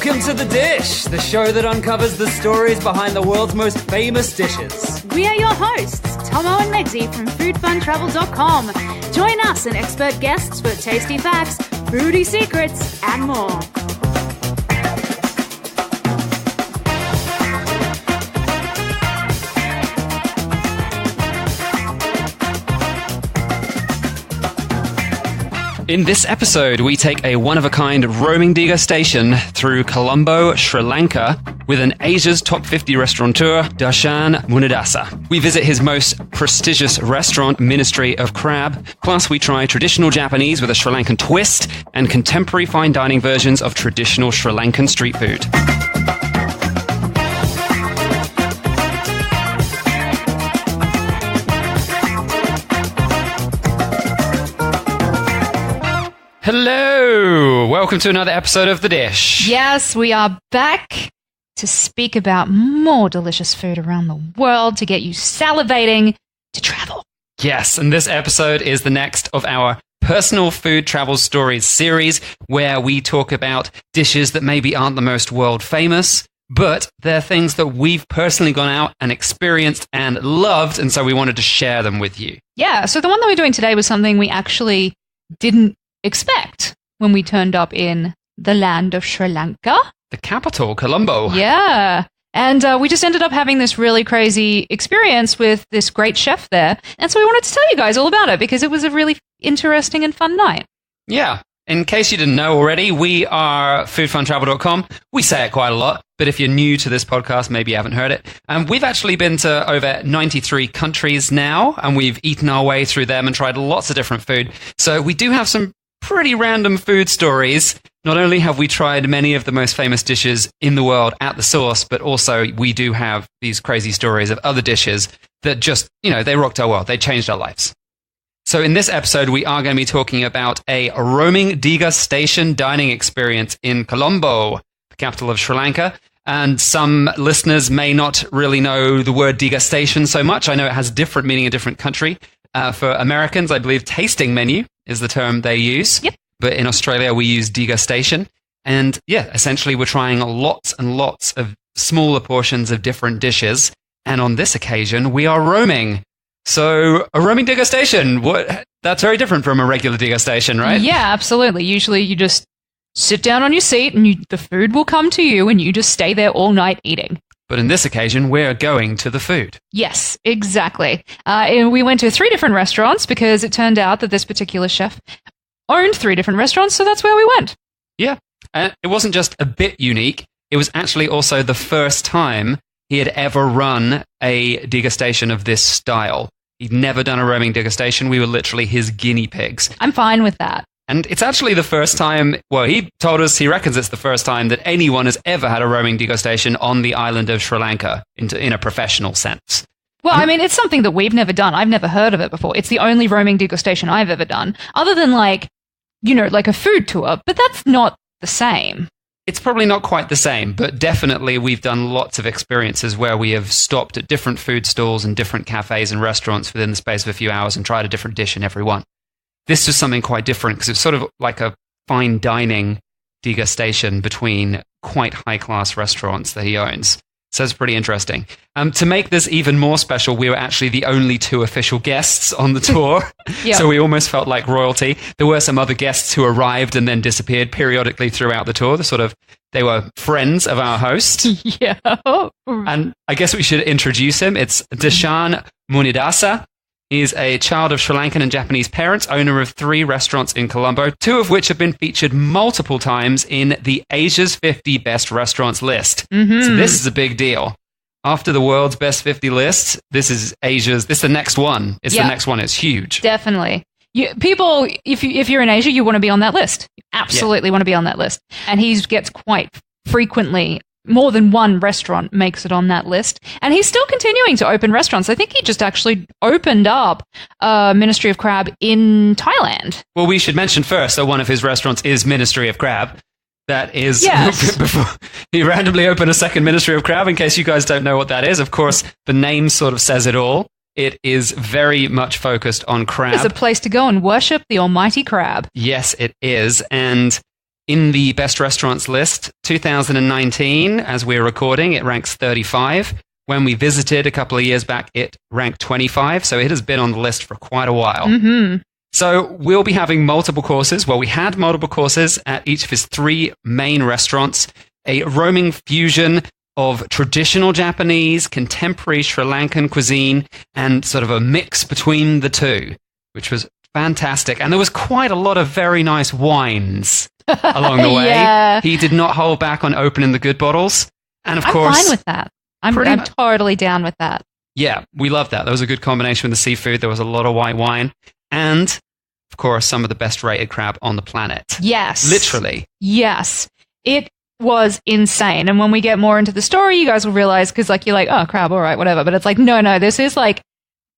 Welcome to The Dish, the show that uncovers the stories behind the world's most famous dishes. We are your hosts, Tomo and Megsy from foodfuntravel.com. Join us and expert guests for tasty facts, foodie secrets, and more. In this episode, we take a one-of-a-kind roaming degustation through Colombo, Sri Lanka, with an Asia's top 50 restaurateur, Dharshan Munidasa. We visit his most prestigious restaurant, Ministry of Crab, plus we try traditional Japanese with a Sri Lankan twist and contemporary fine dining versions of traditional Sri Lankan street food. Hello! Welcome to another episode of The Dish. Yes, we are back to speak about more delicious food around the world to get you salivating to travel. Yes, and this episode is the next of our Personal Food Travel Stories series, where we talk about dishes that maybe aren't the most world famous, but they're things that we've personally gone out and experienced and loved, and so we wanted to share them with you. Yeah, so the one that we're doing today was something we actually didn't expect when we turned up in the land of Sri Lanka. The capital, Colombo. Yeah. And we just ended up having this really crazy experience with this great chef there. And so we wanted to tell you guys all about it because it was a really interesting and fun night. Yeah. In case you didn't know already, we are foodfuntravel.com. We say it quite a lot, but if you're new to this podcast, maybe you haven't heard it. We've actually been to over 93 countries now, and we've eaten our way through them and tried lots of different food. So we do have some pretty random food stories. Not only have we tried many of the most famous dishes in the world at the source, but also we do have these crazy stories of other dishes that just, they rocked our world. They changed our lives. So in this episode, we are going to be talking about a roaming degustation dining experience in Colombo, the capital of Sri Lanka. And some listeners may not really know the word degustation so much. I know it has different meaning in different country. For Americans, I believe tasting menu is the term they use. Yep. But in Australia, we use degustation. And yeah, essentially we're trying lots and lots of smaller portions of different dishes. And on this occasion, we are roaming. So a roaming degustation, that's very different from a regular degustation, right? Yeah, absolutely. Usually you just sit down on your seat and the food will come to you and you just stay there all night eating. But in this occasion, we're going to the food. Yes, exactly. And we went to 3 different restaurants because it turned out that this particular chef owned 3 different restaurants, so that's where we went. Yeah. And it wasn't just a bit unique. It was actually also the first time he had ever run a degustation of this style. He'd never done a roaming degustation. We were literally his guinea pigs. I'm fine with that. And it's actually the first time, he told us he reckons it's the first time that anyone has ever had a roaming degustation on the island of Sri Lanka in a professional sense. Well, I mean, it's something that we've never done. I've never heard of it before. It's the only roaming degustation I've ever done, other than like a food tour, but that's not the same. It's probably not quite the same, but definitely we've done lots of experiences where we have stopped at different food stalls and different cafes and restaurants within the space of a few hours and tried a different dish in every one. This was something quite different because it's sort of like a fine dining degustation between quite high-class restaurants that he owns. So it's pretty interesting. To make this even more special, we were actually the only 2 official guests on the tour. Yep. So we almost felt like royalty. There were some other guests who arrived and then disappeared periodically throughout the tour. They were friends of our host. Yeah. And I guess we should introduce him. It's Dharshan Munidasa. He's a child of Sri Lankan and Japanese parents, owner of 3 restaurants in Colombo, 2 of which have been featured multiple times in the Asia's 50 Best Restaurants list. Mm-hmm. So this is a big deal. After the world's best 50 list, this is the next one. The next one. It's huge. Definitely. People, if you're in Asia, you want to be on that list. You absolutely want to be on that list. And he gets quite frequently. More than one restaurant makes it on that list. And he's still continuing to open restaurants. I think he just actually opened up Ministry of Crab in Thailand. Well, we should mention first that one of his restaurants is Ministry of Crab. That is, before he randomly opened a second Ministry of Crab, in case you guys don't know what that is. Of course, the name sort of says it all. It is very much focused on crab. It's a place to go and worship the almighty crab. Yes, it is. And in the best restaurants list, 2019, as we're recording, it ranks 35. When we visited a couple of years back, it ranked 25. So it has been on the list for quite a while. Mm-hmm. So we'll be having multiple courses. Well, we had multiple courses at each of his 3 main restaurants, a roaming fusion of traditional Japanese, contemporary Sri Lankan cuisine, and sort of a mix between the two, which was fantastic. And there was quite a lot of very nice wines along the way. Yeah. He did not hold back on opening the good bottles. And of course, I'm fine with that. I'm totally down with that. Yeah, we loved that. There was a good combination with the seafood. There was a lot of white wine. And, of course, some of the best rated crab on the planet. Yes. Literally. Yes. It was insane. And when we get more into the story, you guys will realize, because you're like, oh, crab, all right, whatever. But it's like, no, this is like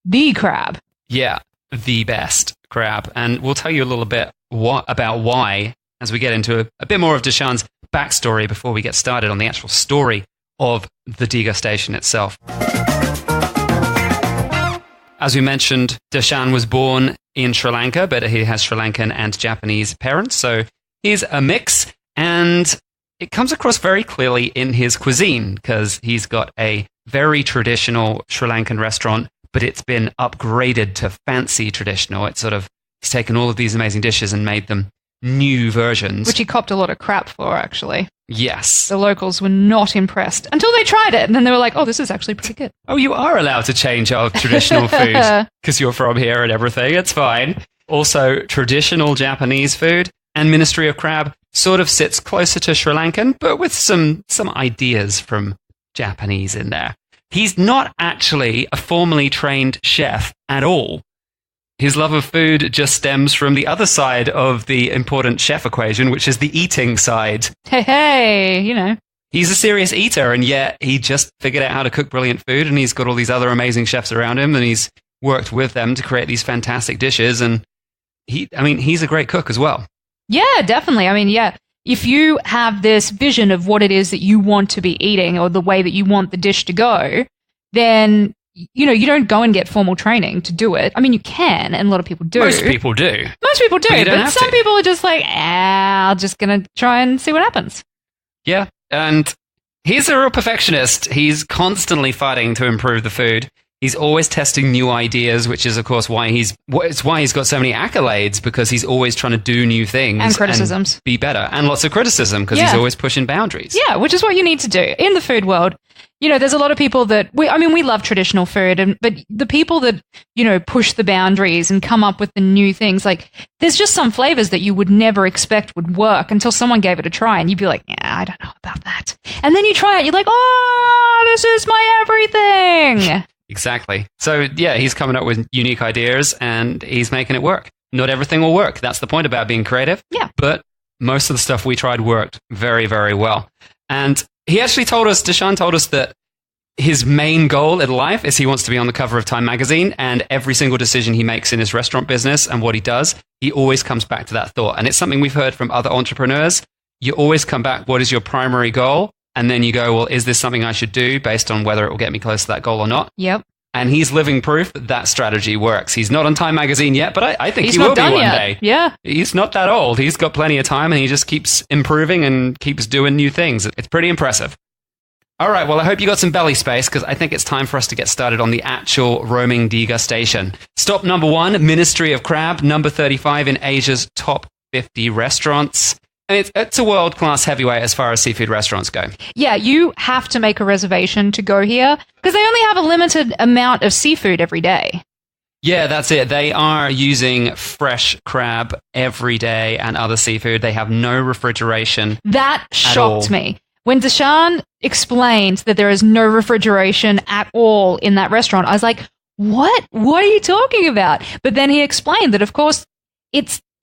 the crab. Yeah, the best crab. And we'll tell you a little bit about why as we get into a bit more of Dharshan's backstory before we get started on the actual story of the degustation itself. As we mentioned, Dharshan was born in Sri Lanka, but he has Sri Lankan and Japanese parents, so he's a mix, and it comes across very clearly in his cuisine, because he's got a very traditional Sri Lankan restaurant, but it's been upgraded to fancy traditional. It's he's taken all of these amazing dishes and made them new versions. Which he copped a lot of crap for, actually. Yes. The locals were not impressed until they tried it, and then they were like, oh, this is actually pretty good. Oh, you are allowed to change our traditional food because you're from here and everything. It's fine. Also, traditional Japanese food and Ministry of Crab sort of sits closer to Sri Lankan, but with some ideas from Japanese in there. He's not actually a formally trained chef at all. His love of food just stems from the other side of the important chef equation, which is the eating side. Hey, He's a serious eater, and yet he just figured out how to cook brilliant food, and he's got all these other amazing chefs around him, and he's worked with them to create these fantastic dishes, and he's a great cook as well. Yeah, definitely. If you have this vision of what it is that you want to be eating or the way that you want the dish to go, then you don't go and get formal training to do it. You can, and a lot of people do. Most people do. But some people are just like, I'm just going to try and see what happens. Yeah, and he's a real perfectionist. He's constantly fighting to improve the food. He's always testing new ideas, which is, of course, why he's got so many accolades, because he's always trying to do new things. And criticisms. And be better. And lots of criticism, because he's always pushing boundaries. Yeah, which is what you need to do. In the food world, there's a lot of people that, we love traditional food, but the people that, push the boundaries and come up with the new things, there's just some flavors that you would never expect would work until someone gave it a try, and you'd be like, yeah, I don't know about that. And then you try it, you're like, oh, this is my everything. Exactly. So, yeah, he's coming up with unique ideas and he's making it work. Not everything will work. That's the point about being creative. Yeah. But most of the stuff we tried worked very, very well. And he actually Dharshan told us that his main goal in life is he wants to be on the cover of Time magazine, and every single decision he makes in his restaurant business and what he does, he always comes back to that thought. And it's something we've heard from other entrepreneurs. You always come back, what is your primary goal? And then you go, well, is this something I should do based on whether it will get me close to that goal or not? Yep. And he's living proof that strategy works. He's not on Time magazine yet, but I think he will be one day. Yeah. He's not that old. He's got plenty of time, and he just keeps improving and keeps doing new things. It's pretty impressive. All right, well, I hope you got some belly space, because I think it's time for us to get started on the actual roaming degustation. Stop number 1, Ministry of Crab, number 35 in Asia's top 50 restaurants. And it's a world-class heavyweight as far as seafood restaurants go. Yeah, you have to make a reservation to go here, because they only have a limited amount of seafood every day. Yeah, that's it. They are using fresh crab every day and other seafood. They have no refrigeration. That shocked me. When Dharshan explained that there is no refrigeration at all in that restaurant, I was like, what? What are you talking about? But then he explained that, of course,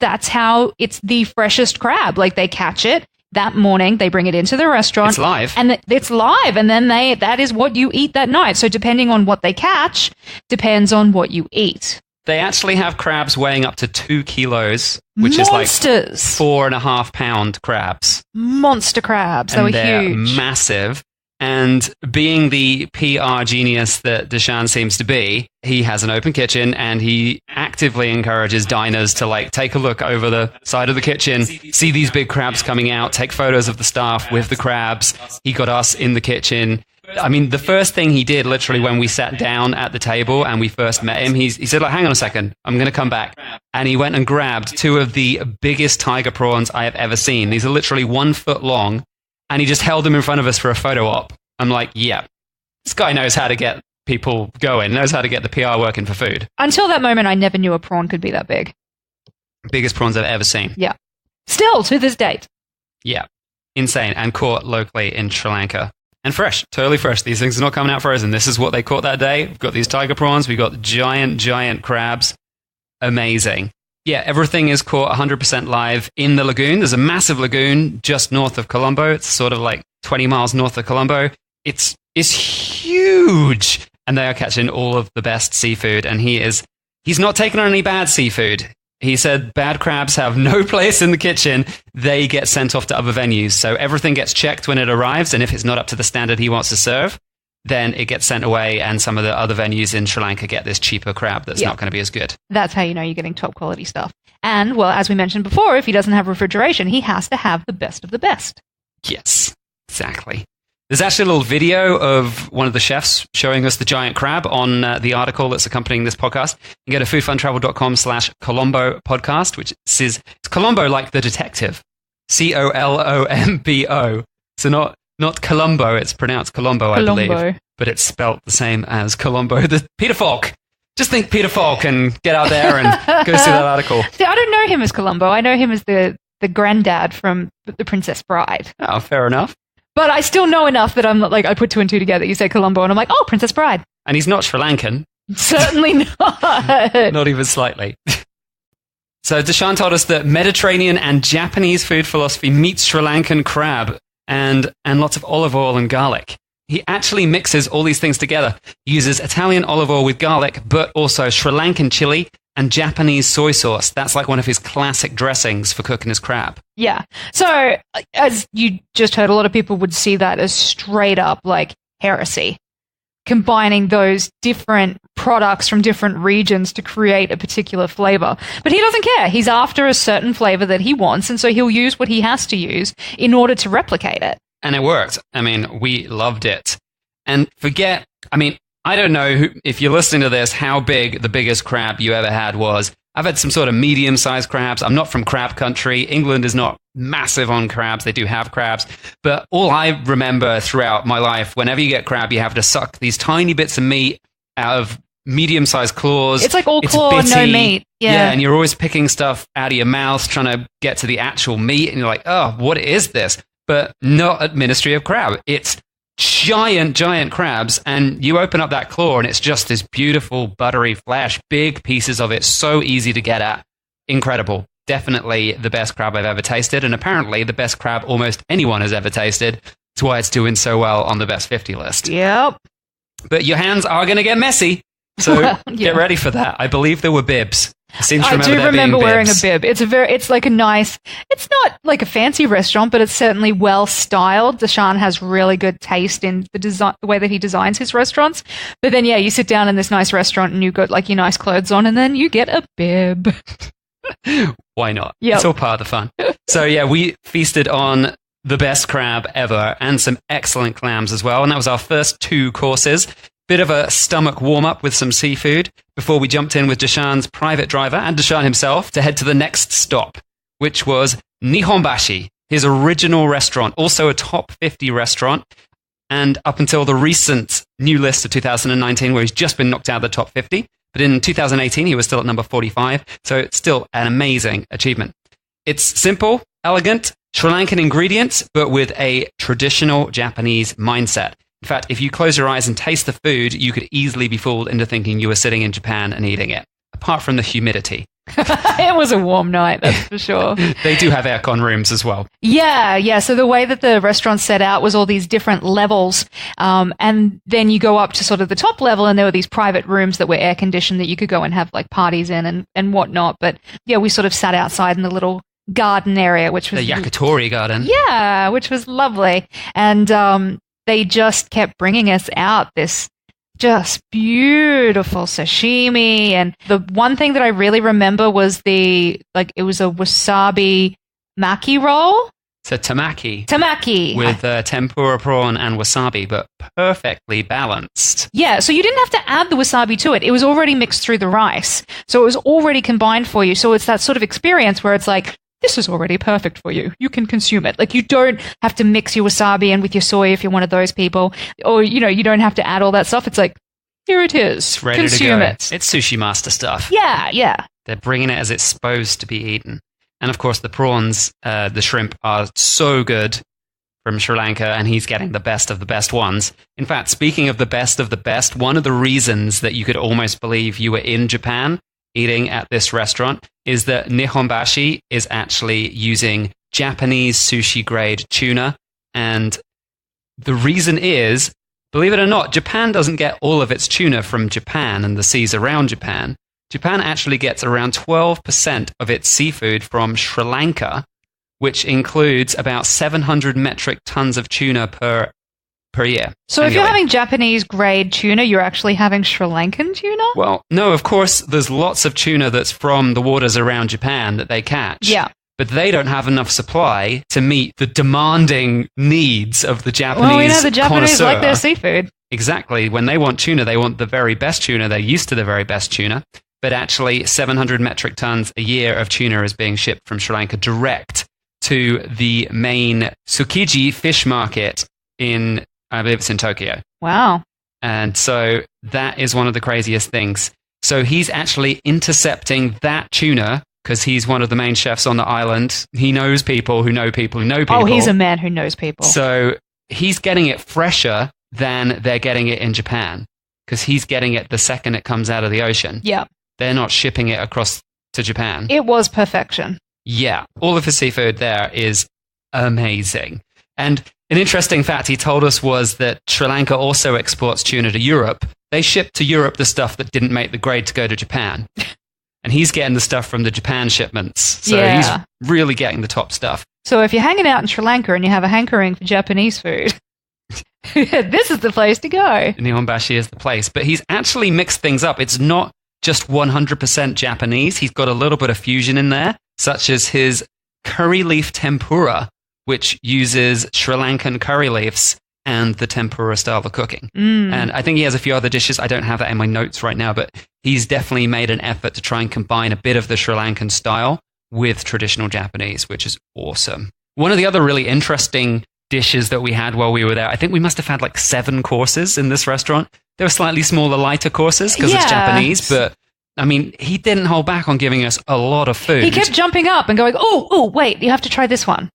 that's how it's the freshest crab. They catch it that morning, they bring it into the restaurant. It's live. And it's live, and then that is what you eat that night. So depending on what they catch, depends on what you eat. They actually have crabs weighing up to 2 kilos, which Monsters. is 4.5 pound crabs. Monster crabs. They were huge. Massive. And being the PR genius that Dharshan seems to be, he has an open kitchen, and he actively encourages diners to like take a look over the side of the kitchen, see these big crabs coming out, take photos of the staff with the crabs. He got us in the kitchen. I mean, the first thing he did, literally, when we sat down at the table and we first met him, he said, like, hang on a second, I'm going to come back. And he went and grabbed 2 of the biggest tiger prawns I have ever seen. These are literally 1 foot long. And he just held them in front of us for a photo op. I'm like, yeah, this guy knows how to get people going, knows how to get the PR working for food. Until that moment, I never knew a prawn could be that big. Biggest prawns I've ever seen. Yeah. Still, to this date. Yeah. Insane. And caught locally in Sri Lanka. And fresh, totally fresh. These things are not coming out frozen. This is what they caught that day. We've got these tiger prawns. We've got giant crabs. Amazing. Yeah, everything is caught 100% live in the lagoon. There's a massive lagoon just north of Colombo. It's sort of like 20 miles north of Colombo. It's huge. And they are catching all of the best seafood. And he's not taking on any bad seafood. He said bad crabs have no place in the kitchen. They get sent off to other venues. So everything gets checked when it arrives. And if it's not up to the standard he wants to serve, then it gets sent away. And some of the other venues in Sri Lanka get this cheaper crab that's not going to be as good. That's how you know you're getting top quality stuff. And, well, as we mentioned before, if he doesn't have refrigeration, he has to have the best of the best. Yes, exactly. There's actually a little video of one of the chefs showing us the giant crab on the article that's accompanying this podcast. You can go to foodfuntravel.com/Colombo podcast, which is it's Colombo like the detective. Colombo. So not Colombo, it's pronounced Colombo, I believe. But it's spelt the same as Colombo. The Peter Falk. Just think Peter Falk and get out there and go see that article. See, I don't know him as Colombo. I know him as the granddad from The Princess Bride. Oh, fair enough. But I still know enough that I'm like, I put 2 and 2 together. You say Colombo, and I'm like, oh, Princess Bride. And he's not Sri Lankan. Certainly not. Not even slightly. So Dharshan told us that Mediterranean and Japanese food philosophy meets Sri Lankan crab and lots of olive oil and garlic. He actually mixes all these things together. He uses Italian olive oil with garlic, but also Sri Lankan chili and Japanese soy sauce. That's like one of his classic dressings for cooking his crab. Yeah. So, as you just heard, a lot of people would see that as straight up like heresy, combining those different products from different regions to create a particular flavor. But he doesn't care. He's after a certain flavor that he wants, and so he'll use what he has to use in order to replicate it. And it worked. I mean, we loved it. And I don't know if you're listening to this, how big the biggest crab you ever had was. I've had some sort of medium-sized crabs. I'm not from crab country. England is not massive on crabs. They do have crabs. But all I remember throughout my life, whenever you get crab, you have to suck these tiny bits of meat out of medium-sized claws. It's like all claw, no meat. Yeah, and you're always picking stuff out of your mouth, trying to get to the actual meat. And you're like, oh, what is this? But not at Ministry of Crab. It's giant crabs, and you open up that claw and it's just this beautiful buttery flesh, big pieces of it, so easy to get at. Incredible. Definitely the best crab I've ever tasted, and apparently the best crab almost anyone has ever tasted. That's why it's doing so well on the best 50 list. Yep. But your hands are going to get messy, so get ready for that. I believe there were bibs. I do remember wearing a bib. It's like a nice, it's not like a fancy restaurant, but it's certainly well styled. Dharshan has really good taste in the way that he designs his restaurants. But then, you sit down in this nice restaurant and you've got like your nice clothes on, and then you get a bib. Why not? Yep. It's all part of the fun. So we feasted on the best crab ever and some excellent clams as well. And that was our first 2 courses. Bit of a stomach warm-up with some seafood before we jumped in with Dharshan's private driver and Dharshan himself to head to the next stop, which was Nihonbashi, his original restaurant, also a top 50 restaurant. And up until the recent new list of 2019, where he's just been knocked out of the top 50. But in 2018, he was still at number 45. So it's still an amazing achievement. It's simple, elegant, Sri Lankan ingredients, but with a traditional Japanese mindset. In fact, if you close your eyes and taste the food, you could easily be fooled into thinking you were sitting in Japan and eating it, apart from the humidity. It was a warm night, that's for sure. They do have aircon rooms as well. Yeah. So the way that the restaurant set out was all these different levels. And then you go up to sort of the top level, and there were these private rooms that were air conditioned that you could go and have like parties in and whatnot. But we sort of sat outside in the little garden area, which was the yakitori garden. Yeah, which was lovely. And they just kept bringing us out this just beautiful sashimi. And the one thing that I really remember was it was a wasabi maki roll. So tamaki. Tamaki. With tempura prawn and wasabi, but perfectly balanced. Yeah, so you didn't have to add the wasabi to it. It was already mixed through the rice. So it was already combined for you. So it's that sort of experience where it's like, this is already perfect for you. You can consume it. Like, you don't have to mix your wasabi in with your soy if you're one of those people. Or, you don't have to add all that stuff. It's like, here it is. It's ready Consume to go. it. It's sushi master stuff. Yeah. They're bringing it as it's supposed to be eaten. And of course, the prawns, the shrimp are so good from Sri Lanka, and he's getting the best of the best ones. In fact, speaking of the best, one of the reasons that you could almost believe you were in Japan eating at this restaurant is that Nihonbashi is actually using Japanese sushi grade tuna. And the reason is, believe it or not, Japan doesn't get all of its tuna from Japan and the seas around Japan. Japan actually gets around 12% of its seafood from Sri Lanka, which includes about 700 metric tons of tuna per year. So if you're having Japanese grade tuna, you're actually having Sri Lankan tuna? Well, no, of course, there's lots of tuna that's from the waters around Japan that they catch. Yeah. But they don't have enough supply to meet the demanding needs of the Japanese Well, we know the Japanese connoisseur. like their seafood. Exactly. When they want tuna, they want the very best tuna. They're used to the very best tuna. But actually, 700 metric tons a year of tuna is being shipped from Sri Lanka direct to the main Tsukiji fish market in, I believe it's in Tokyo. Wow. And so that is one of the craziest things. So he's actually intercepting that tuna because he's one of the main chefs on the island. He knows people who know people who know people. Oh, he's a man who knows people. So he's getting it fresher than they're getting it in Japan because he's getting it the second it comes out of the ocean. Yeah. They're not shipping it across to Japan. It was perfection. Yeah. All of the seafood there is amazing. And an interesting fact he told us was that Sri Lanka also exports tuna to Europe. They ship to Europe the stuff that didn't make the grade to go to Japan. And he's getting the stuff from the Japan shipments. So he's really getting the top stuff. So if you're hanging out in Sri Lanka and you have a hankering for Japanese food, this is the place to go. Nihonbashi is the place. But he's actually mixed things up. It's not just 100% Japanese. He's got a little bit of fusion in there, such as his curry leaf tempura, which uses Sri Lankan curry leaves and the tempura style of cooking. And I think he has a few other dishes. I don't have that in my notes right now, but he's definitely made an effort to try and combine a bit of the Sri Lankan style with traditional Japanese, which is awesome. One of the other really interesting dishes that we had while we were there, I think we must have had like 7 courses in this restaurant. They were slightly smaller, lighter courses because it's Japanese, but I mean, he didn't hold back on giving us a lot of food. He kept jumping up and going, oh, wait, you have to try this one.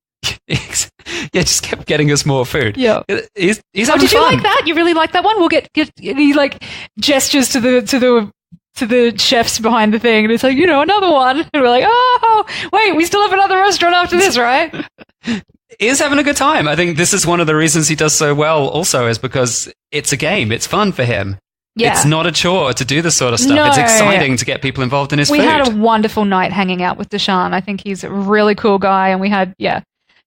Yeah, just kept getting us more food. Yeah, he's having did fun. You like that? You really like that one? We'll get he like gestures to the chefs behind the thing, and it's like, another one, and we're like, oh, wait, we still have another restaurant after this, right? He's having a good time. I think this is one of the reasons he does so well. Also, is because it's a game. It's fun for him. Yeah. It's not a chore to do this sort of stuff. No. It's exciting to get people involved in his food. We had a wonderful night hanging out with Dharshan. I think he's a really cool guy, and we had,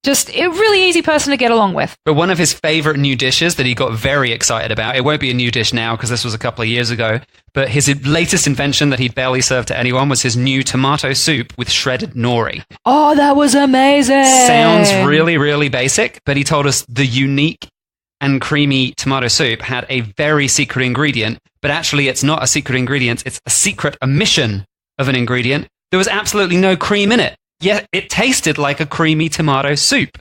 just a really easy person to get along with. But one of his favorite new dishes that he got very excited about, it won't be a new dish now because this was a couple of years ago, but his latest invention that he'd barely served to anyone was his new tomato soup with shredded nori. Oh, that was amazing. Sounds really, really basic, but he told us the unique and creamy tomato soup had a very secret ingredient, but actually it's not a secret ingredient, it's a secret omission of an ingredient. There was absolutely no cream in it. Yet it tasted like a creamy tomato soup.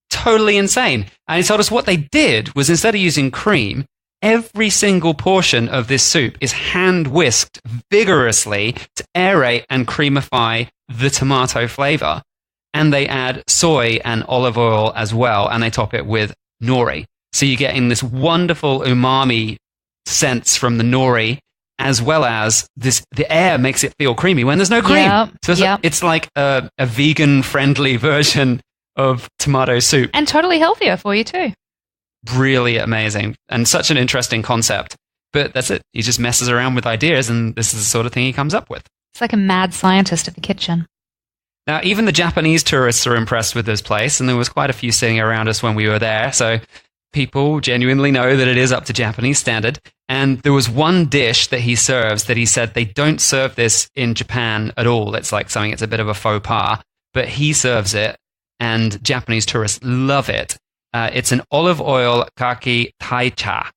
Totally insane. And he told us what they did was instead of using cream, every single portion of this soup is hand whisked vigorously to aerate and creamify the tomato flavor. And they add soy and olive oil as well, and they top it with nori. So you're getting this wonderful umami sense from the nori, as well as the air makes it feel creamy when there's no cream. So it's like a vegan-friendly version of tomato soup. And totally healthier for you too. Really amazing. And such an interesting concept. But that's it. He just messes around with ideas, and this is the sort of thing he comes up with. It's like a mad scientist at the kitchen. Now, even the Japanese tourists are impressed with this place, and there was quite a few sitting around us when we were there. So people genuinely know that it is up to Japanese standard. And there was one dish that he serves that he said they don't serve this in Japan at all. It's like something, it's a bit of a faux pas, but he serves it and Japanese tourists love it. It's an olive oil kaki taicha.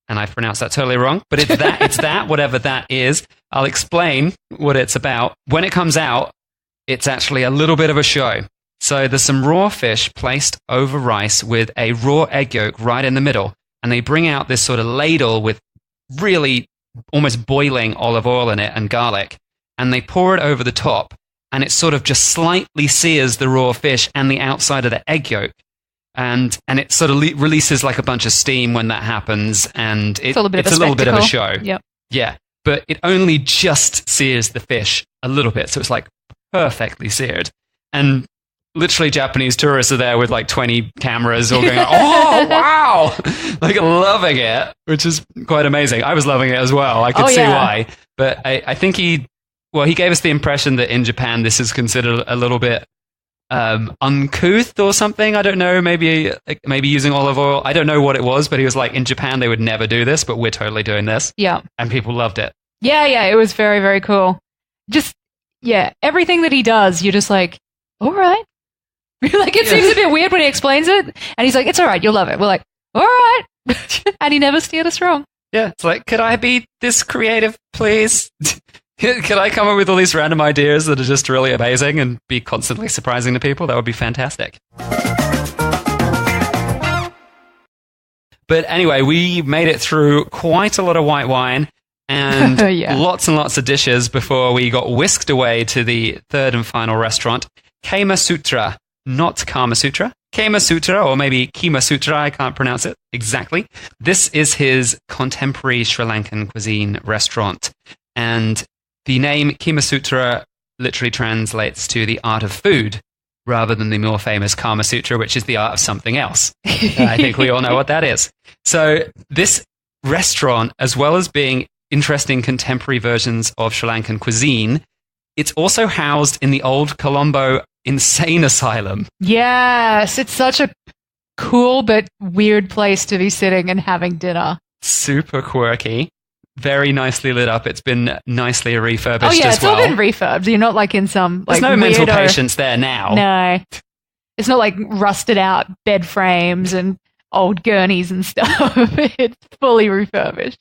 And I've pronounced that totally wrong, but it's that, whatever that is. I'll explain what it's about. When it comes out, it's actually a little bit of a show. So there's some raw fish placed over rice with a raw egg yolk right in the middle. And they bring out this sort of ladle with really almost boiling olive oil in it and garlic. And they pour it over the top. And it sort of just slightly sears the raw fish and the outside of the egg yolk. And it sort of releases like a bunch of steam when that happens. And it's a little bit of a show. Yep. Yeah. But it only just sears the fish a little bit. So it's like perfectly seared. And literally Japanese tourists are there with like 20 cameras all going, oh, wow, like loving it, which is quite amazing. I was loving it as well. I could see why. But I think he gave us the impression that in Japan, this is considered a little bit uncouth or something. I don't know, maybe using olive oil. I don't know what it was, but he was like, in Japan, they would never do this, but we're totally doing this. Yeah. And people loved it. Yeah, it was very, very cool. Just, everything that he does, you're just like, all right. Like, it seems a bit weird when he explains it, and he's like, it's all right, you'll love it. We're like, all right. And he never steered us wrong. Yeah, it's like, could I be this creative, please? Could I come up with all these random ideas that are just really amazing and be constantly surprising to people? That would be fantastic. But anyway, we made it through quite a lot of white wine and lots and lots of dishes before we got whisked away to the third and final restaurant, Kama Sutra. Not Kama Sutra. Kama Sutra, or maybe Kima Sutra, I can't pronounce it exactly. This is his contemporary Sri Lankan cuisine restaurant. And the name Kima Sutra literally translates to the art of food, rather than the more famous Kama Sutra, which is the art of something else. I think we all know what that is. So this restaurant, as well as being interesting contemporary versions of Sri Lankan cuisine, it's also housed in the old Colombo insane asylum. Yes, it's such a cool but weird place to be sitting and having dinner. Super quirky. Very nicely lit up. It's been nicely refurbished as well. Oh yeah, it's all been refurbed. You're not like in some There's no mental patients there now. No. It's not like rusted out bed frames and old gurneys and stuff. It's fully refurbished.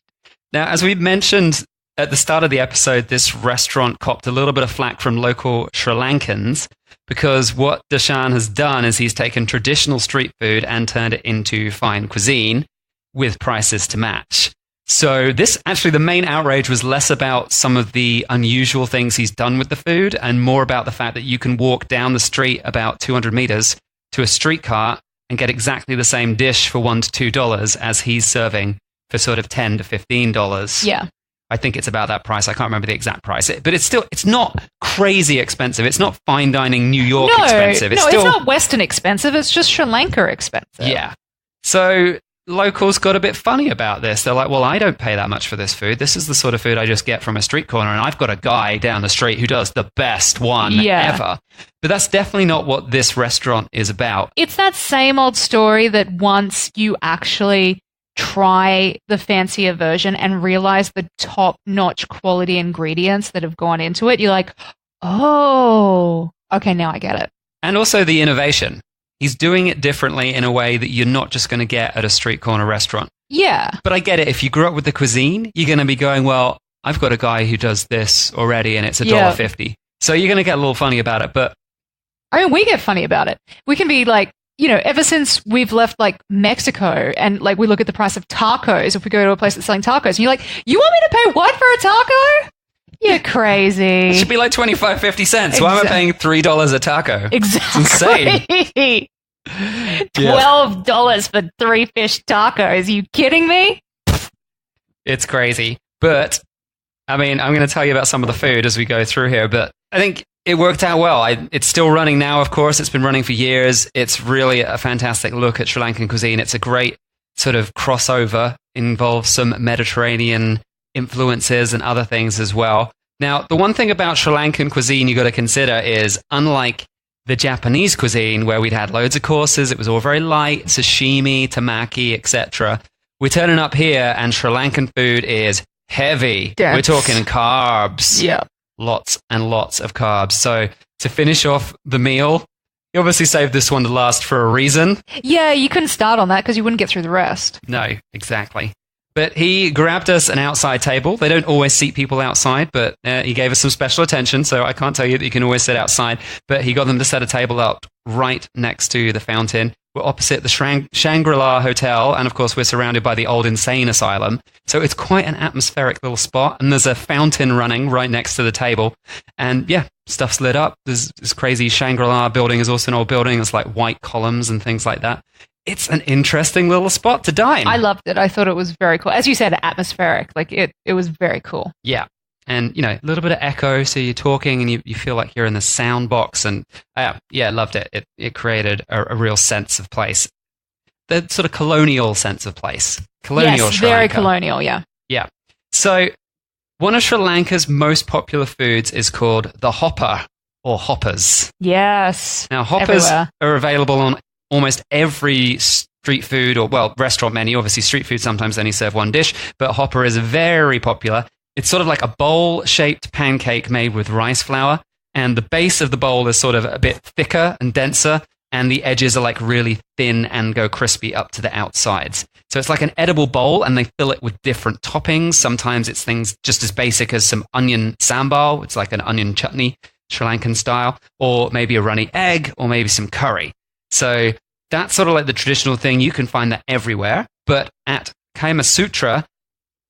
Now, as we mentioned at the start of the episode, this restaurant copped a little bit of flack from local Sri Lankans because what Dharshan has done is he's taken traditional street food and turned it into fine cuisine with prices to match. So this, actually, the main outrage was less about some of the unusual things he's done with the food and more about the fact that you can walk down the street about 200 meters to a street cart and get exactly the same dish for $1 to $2 as he's serving for sort of $10 to $15. Yeah. I think it's about that price. I can't remember the exact price. But it's not crazy expensive. It's not fine dining New York expensive. It's not Western expensive. It's just Sri Lanka expensive. Yeah. So locals got a bit funny about this. They're like, well, I don't pay that much for this food. This is the sort of food I just get from a street corner, and I've got a guy down the street who does the best one ever. But that's definitely not what this restaurant is about. It's that same old story that once you actually try the fancier version and realize the top-notch quality ingredients that have gone into it, you're like, oh, okay, now I get it. And also the innovation. He's doing it differently in a way that you're not just going to get at a street corner restaurant. Yeah. But I get it. If you grew up with the cuisine, you're going to be going, well, I've got a guy who does this already and it's $1.50. So you're going to get a little funny about it. But I mean, we get funny about it. We can be like, you know, ever since we've left like Mexico and like we look at the price of tacos, if we go to a place that's selling tacos and you're like, you want me to pay what for a taco? You're crazy. It should be like 25, 50 cents. Why am I paying $3 a taco? Exactly. It's insane. $12 for 3 fish tacos. Are you kidding me? It's crazy. But, I mean, I'm going to tell you about some of the food as we go through here, but I think it worked out well. It's still running now, of course. It's been running for years. It's really a fantastic look at Sri Lankan cuisine. It's a great sort of crossover. Involves some Mediterranean influences and other things as well. Now, the one thing about Sri Lankan cuisine you got to consider is, unlike the Japanese cuisine where we'd had loads of courses. It was all very light, sashimi, tamaki, etc. We're turning up here and Sri Lankan food is heavy. We're talking carbs. Yeah. Lots and lots of carbs. So to finish off the meal, you obviously saved this one to last for a reason. Yeah, you couldn't start on that because you wouldn't get through the rest. No, exactly. But he grabbed us an outside table. They don't always seat people outside, but he gave us some special attention. So I can't tell you that you can always sit outside. But he got them to set a table up right next to the fountain. We're opposite the Shangri-La Hotel. And of course, we're surrounded by the old insane asylum. So it's quite an atmospheric little spot. And there's a fountain running right next to the table. And yeah, stuff's lit up. There's this crazy Shangri-La building is also an old building. It's like white columns and things like that. It's an interesting little spot to dine. I loved it. I thought it was very cool. As you said, atmospheric. Like it was very cool. Yeah. And, a little bit of echo. So you're talking and you feel like you're in the sound box. And yeah, loved it. It created a real sense of place. The sort of colonial sense of place. Colonial Sri very Lanka. Colonial, yeah. Yeah. So one of Sri Lanka's most popular foods is called the hopper or hoppers. Yes. Now, hoppers everywhere. are available on almost every street food or, restaurant menu. Obviously, street food, sometimes they only serve one dish, but hopper is very popular. It's sort of like a bowl-shaped pancake made with rice flour, and the base of the bowl is sort of a bit thicker and denser, and the edges are like really thin and go crispy up to the outsides. So it's like an edible bowl, and they fill it with different toppings. Sometimes it's things just as basic as some onion sambal. It's like an onion chutney, Sri Lankan style, or maybe a runny egg, or maybe some curry. So that's sort of like the traditional thing. You can find that everywhere. But at Kama Sutra,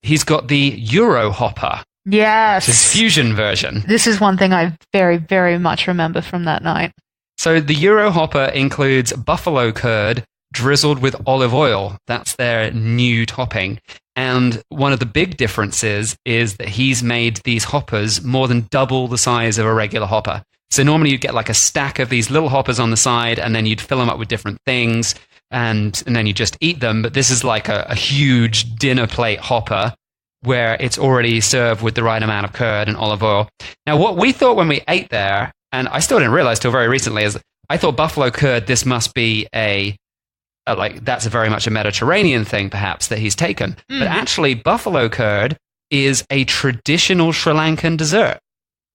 he's got the Euro hopper. Yes. His fusion version. This is one thing I very, very much remember from that night. So the Euro hopper includes buffalo curd drizzled with olive oil. That's their new topping. And one of the big differences is that he's made these hoppers more than double the size of a regular hopper. So normally you'd get like a stack of these little hoppers on the side, and then you'd fill them up with different things, and then you just eat them. But this is like a huge dinner plate hopper where it's already served with the right amount of curd and olive oil. Now, what we thought when we ate there, and I still didn't realize till very recently, is I thought buffalo curd, this must be that's very much a Mediterranean thing, perhaps, that he's taken. But actually, buffalo curd is a traditional Sri Lankan dessert.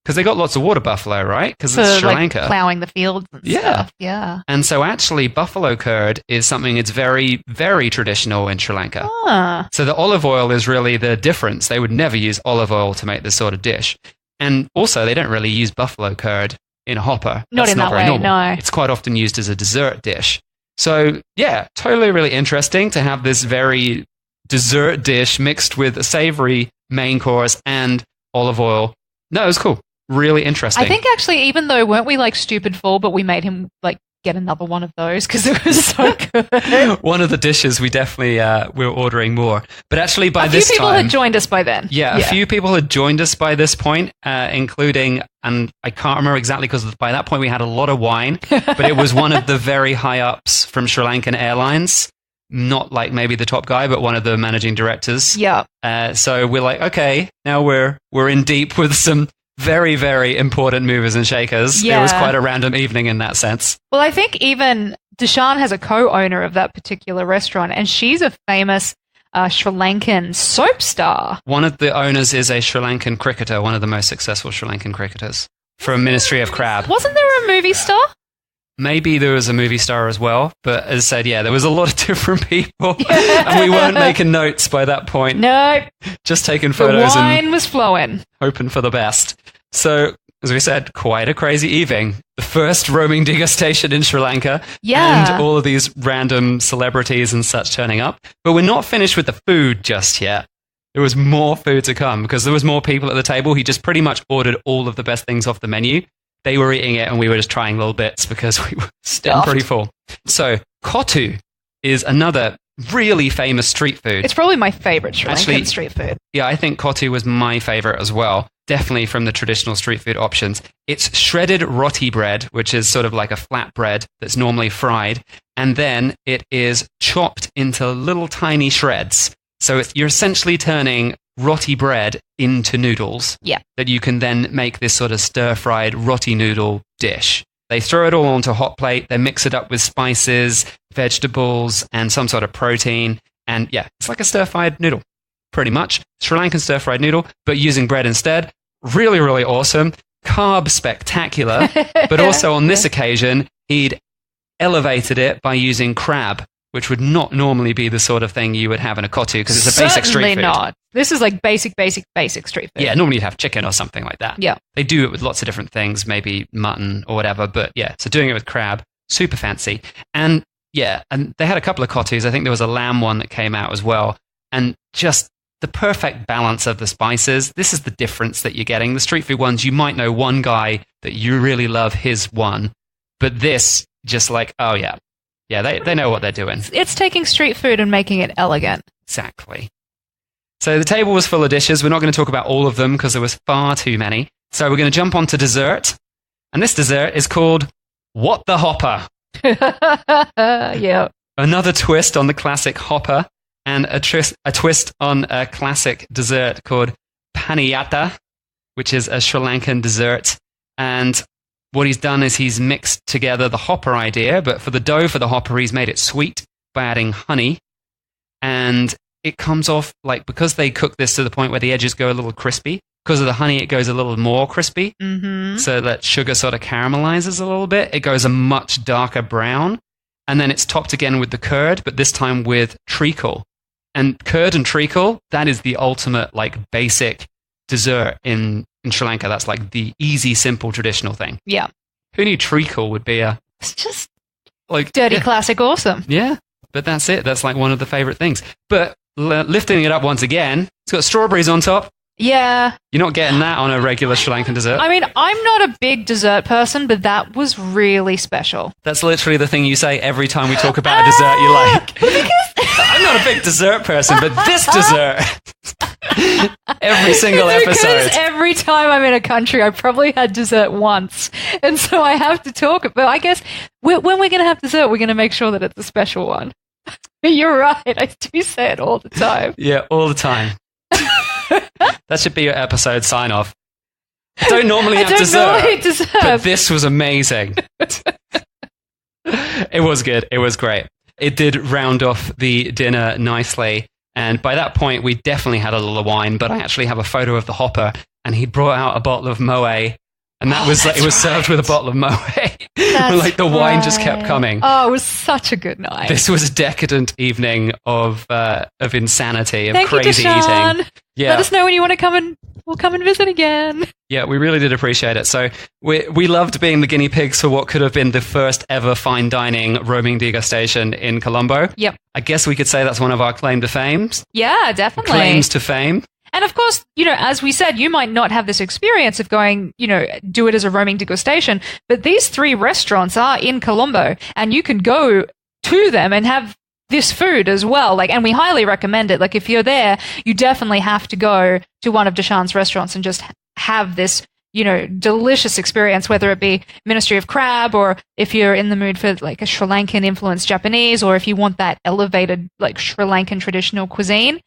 Because they got lots of water buffalo, right? Because it's Sri Lanka. Plowing the fields and stuff. Yeah. And so actually buffalo curd is something that's very, very traditional in Sri Lanka. Ah. So the olive oil is really the difference. They would never use olive oil to make this sort of dish. And also they don't really use buffalo curd in a hopper. Not in that way, normal. no. It's quite often used as a dessert dish. So yeah, totally really interesting to have this very dessert dish mixed with a savory main course and olive oil. No, it was cool. Really interesting. I think actually, even though weren't we like stupid full, but we made him like get another one of those because it was so good. One of the dishes we definitely we were ordering more. But actually by this time... A few people had joined us by then. Yeah, a few people had joined us by this point, including, and I can't remember exactly because by that point we had a lot of wine, but it was one of the very high ups from Sri Lankan Airlines. Not like maybe the top guy, but one of the managing directors. Yeah. So we're like, okay, now we're in deep with some very, very important movers and shakers. Yeah. It was quite a random evening in that sense. Well, I think even Dharshan has a co-owner of that particular restaurant, and she's a famous Sri Lankan soap star. One of the owners is a Sri Lankan cricketer, one of the most successful Sri Lankan cricketers from Ministry of Crab. Wasn't there a movie star? Maybe there was a movie star as well, but as I said, yeah, there was a lot of different people, and we weren't making notes by that point. No. Just taking photos the wine and was flowing. Hoping for the best. So, as we said, quite a crazy evening. The first roaming degustation in Sri Lanka, yeah, and all of these random celebrities and such turning up. But we're not finished with the food just yet. There was more food to come because there was more people at the table. He just pretty much ordered all of the best things off the menu. They were eating it and we were just trying little bits because we were still pretty full. So, kotu is another really famous street food. It's probably my favorite Sri Lankan street food. Yeah, I think kotu was my favorite as well. Definitely from the traditional street food options. It's shredded roti bread, which is sort of like a flat bread that's normally fried. And then it is chopped into little tiny shreds. So you're essentially turning roti bread into noodles. Yeah. That you can then make this sort of stir-fried roti noodle dish. They throw it all onto a hot plate. They mix it up with spices, vegetables, and some sort of protein. And yeah, it's like a stir-fried noodle, pretty much. Sri Lankan stir-fried noodle, but using bread instead. Really, really awesome. Carb spectacular. But also on this occasion, he'd elevated it by using crab, which would not normally be the sort of thing you would have in a kotu because it's a basic street food. Certainly not. This is like basic street food. Yeah, normally you'd have chicken or something like that. Yeah. They do it with lots of different things, maybe mutton or whatever. But yeah, so doing it with crab, super fancy. And yeah, and they had a couple of kotus. I think there was a lamb one that came out as well. And just the perfect balance of the spices. This is the difference that you're getting. The street food ones, you might know one guy that you really love his one. But this, just like, oh yeah. Yeah, they know what they're doing. It's taking street food and making it elegant. Exactly. So the table was full of dishes. We're not going to talk about all of them because there was far too many. So we're going to jump on to dessert. And this dessert is called What the Hopper. Yeah. Another twist on the classic hopper and a twist on a classic dessert called paniyata, which is a Sri Lankan dessert. And what he's done is he's mixed together the hopper idea, but for the dough for the hopper, he's made it sweet by adding honey. And it comes off, like, because they cook this to the point where the edges go a little crispy, because of the honey, it goes a little more crispy. Mm-hmm. So that sugar sort of caramelizes a little bit. It goes a much darker brown. And then it's topped again with the curd, but this time with treacle. And curd and treacle, that is the ultimate, like, basic dessert in Sri Lanka. That's like the easy, simple, traditional thing. Yeah. Who knew treacle would be It's just like dirty classic awesome. Yeah, but that's it. That's like one of the favorite things. But lifting it up once again, it's got strawberries on top. Yeah. You're not getting that on a regular Sri Lankan dessert. I mean, I'm not a big dessert person, but that was really special. That's literally the thing you say every time we talk about a dessert you like. I'm not a big dessert person, but this dessert. Every single episode. Because every time I'm in a country, I probably had dessert once. And so I have to talk. But I guess when we're going to have dessert, we're going to make sure that it's a special one. You're right. I do say it all the time. Yeah, all the time. That should be your episode sign-off. I don't normally have dessert, but this was amazing. It was good. It was great. It did round off the dinner nicely. And by that point, we definitely had a little wine, but I actually have a photo of the hopper, and he brought out a bottle of Moe, and that was it was served with a bottle of Moe. Like the wine just kept coming. Oh, it was such a good night. This was a decadent evening of insanity, of Thank crazy you, Dharshan. eating. Yeah. Let us know when you want to come and we'll come and visit again. Yeah, we really did appreciate it. So we loved being the guinea pigs for what could have been the first ever fine dining roaming degustation in Colombo. Yep. I guess we could say that's one of our claim to fames. Yeah, definitely. Claims to fame. And of course, as we said, you might not have this experience of going, do it as a roaming degustation, but these 3 restaurants are in Colombo and you can go to them and have this food as well. And we highly recommend it. Like, if you're there, you definitely have to go to one of Dharshan's restaurants and just have this, delicious experience, whether it be Ministry of Crab or if you're in the mood for like a Sri Lankan influenced Japanese, or if you want that elevated, like, Sri Lankan traditional cuisine.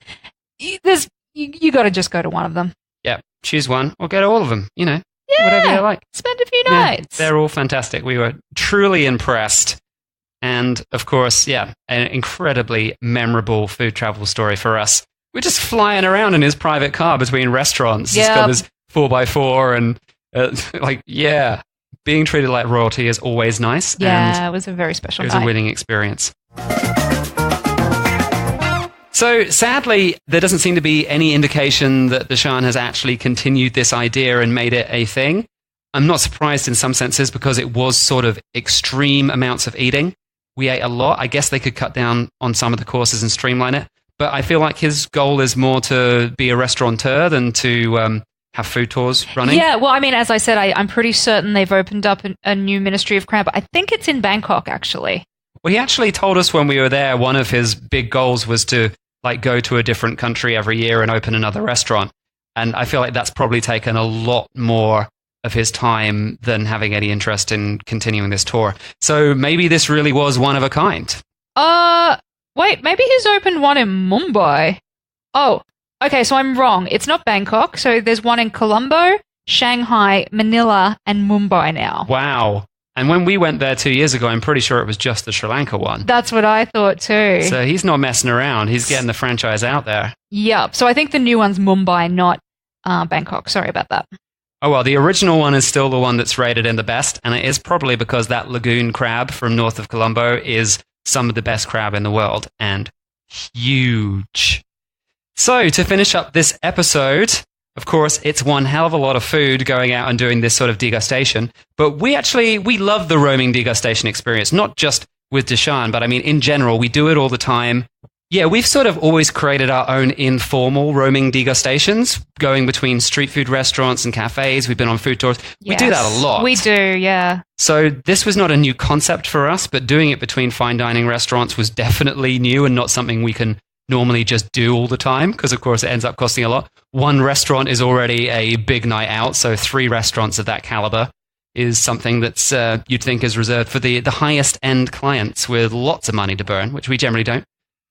You got to just go to one of them. Yeah, choose one or go to all of them, Yeah, whatever you like. Spend a few nights. They're all fantastic. We were truly impressed. And of course, yeah, an incredibly memorable food travel story for us. We're just flying around in his private car between restaurants. He's got his 4x4 and being treated like royalty is always nice. Yeah, and it was a very special night. It was a winning experience. So sadly, there doesn't seem to be any indication that Dharshan has actually continued this idea and made it a thing. I'm not surprised in some senses because it was sort of extreme amounts of eating. We ate a lot. I guess they could cut down on some of the courses and streamline it. But I feel like his goal is more to be a restaurateur than to have food tours running. Yeah, well, I mean, as I said, I'm pretty certain they've opened up a new Ministry of Crab. I think it's in Bangkok, actually. Well, he actually told us when we were there, one of his big goals was to go to a different country every year and open another restaurant. And I feel like that's probably taken a lot more of his time than having any interest in continuing this tour. So maybe this really was one of a kind. Wait, maybe he's opened one in Mumbai. Oh, okay, so I'm wrong. It's not Bangkok. So there's one in Colombo, Shanghai, Manila, and Mumbai now. Wow. And when we went there 2 years ago, I'm pretty sure it was just the Sri Lanka one. That's what I thought too. So he's not messing around. He's getting the franchise out there. Yep. So I think the new one's Mumbai, not Bangkok. Sorry about that. Oh, well, the original one is still the one that's rated in the best, and it is probably because that lagoon crab from north of Colombo is some of the best crab in the world, and huge. So, to finish up this episode, of course, it's one hell of a lot of food going out and doing this sort of degustation, but we love the roaming degustation experience, not just with Dharshan, but I mean, in general, we do it all the time. Yeah, we've sort of always created our own informal roaming degustations, going between street food restaurants and cafes. We've been on food tours. We do that a lot. We do, yeah. So this was not a new concept for us, but doing it between fine dining restaurants was definitely new and not something we can normally just do all the time, because of course it ends up costing a lot. One restaurant is already a big night out, so 3 restaurants of that caliber is something that's you'd think is reserved for the highest end clients with lots of money to burn, which we generally don't.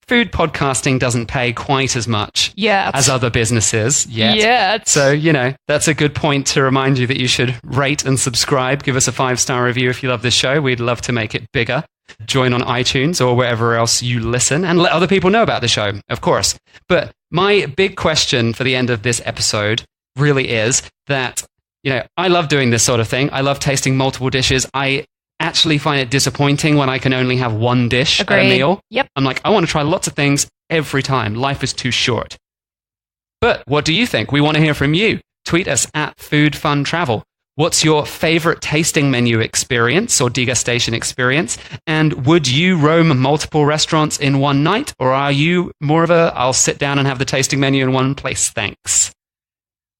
Food podcasting doesn't pay quite as much as other businesses yet. So, that's a good point to remind you that you should rate and subscribe. Give us a 5-star review if you love this show. We'd love to make it bigger. Join on iTunes or wherever else you listen and let other people know about the show, of course. But my big question for the end of this episode really is that, I love doing this sort of thing. I love tasting multiple dishes. I actually find it disappointing when I can only have one dish at a meal. Yep. I'm like, I want to try lots of things every time. Life is too short. But what do you think? We want to hear from you. Tweet us at Food Fun Travel. What's your favorite tasting menu experience or degustation experience? And would you roam multiple restaurants in one night? Or are you more of I'll sit down and have the tasting menu in one place, thanks?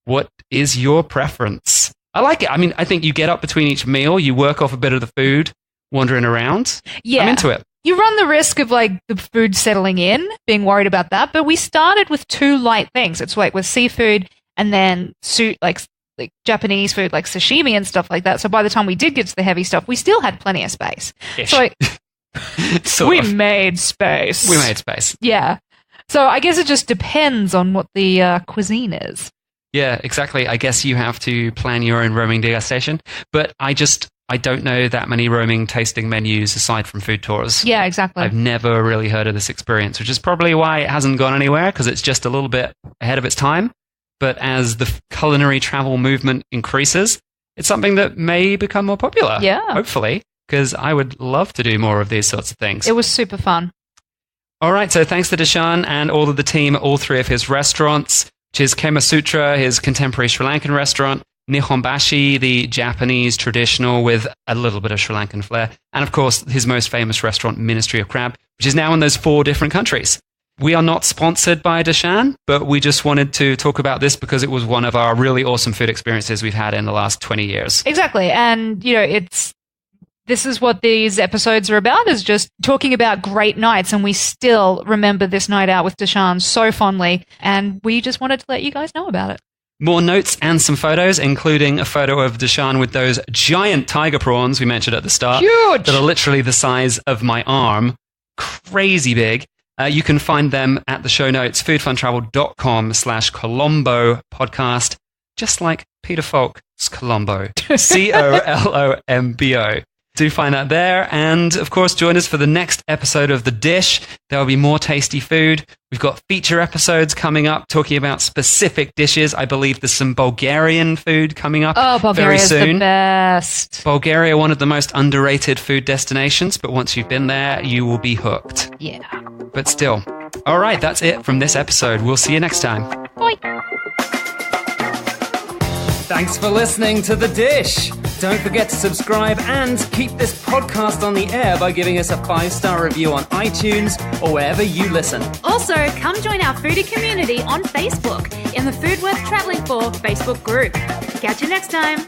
What is your preference? I like it. I mean, I think you get up between each meal, you work off a bit of the food, wandering around. Yeah. I'm into it. You run the risk of the food settling in, being worried about that. But we started with 2 light things. It's with seafood and then like Japanese food, like sashimi and stuff like that. So by the time we did get to the heavy stuff, we still had plenty of space. Ish. So we made space. We made space. Yeah. So I guess it just depends on what the cuisine is. Yeah, exactly. I guess you have to plan your own roaming degustation. But I don't know that many roaming tasting menus aside from food tours. Yeah, exactly. I've never really heard of this experience, which is probably why it hasn't gone anywhere, because it's just a little bit ahead of its time. But as the culinary travel movement increases, it's something that may become more popular. Yeah. Hopefully, because I would love to do more of these sorts of things. It was super fun. All right, so thanks to Dharshan and all of the team at all 3 of his restaurants, which is Kema Sutra, his contemporary Sri Lankan restaurant, Nihonbashi, the Japanese traditional with a little bit of Sri Lankan flair, and of course his most famous restaurant, Ministry of Crab, which is now in those 4 different countries. We are not sponsored by Dharshan, but we just wanted to talk about this because it was one of our really awesome food experiences we've had in the last 20 years. Exactly. And, this is what these episodes are about, is just talking about great nights. And we still remember this night out with Dharshan so fondly. And we just wanted to let you guys know about it. More notes and some photos, including a photo of Dharshan with those giant tiger prawns we mentioned at the start. Huge! That are literally the size of my arm. Crazy big. You can find them at the show notes, foodfuntravel.com/Colombo podcast, just like Peter Falk's Colombo. Colombo. Do find that there. And of course, join us for the next episode of The Dish. There will be more tasty food. We've got feature episodes coming up talking about specific dishes. I believe there's some Bulgarian food coming up very soon. Bulgaria's the best. Bulgaria, one of the most underrated food destinations, but once you've been there, you will be hooked. Yeah. But still. All right, that's it from this episode. We'll see you next time. Bye. Thanks for listening to The Dish. Don't forget to subscribe and keep this podcast on the air by giving us a 5-star review on iTunes or wherever you listen. Also, come join our foodie community on Facebook in the Food Worth Travelling For Facebook group. Catch you next time.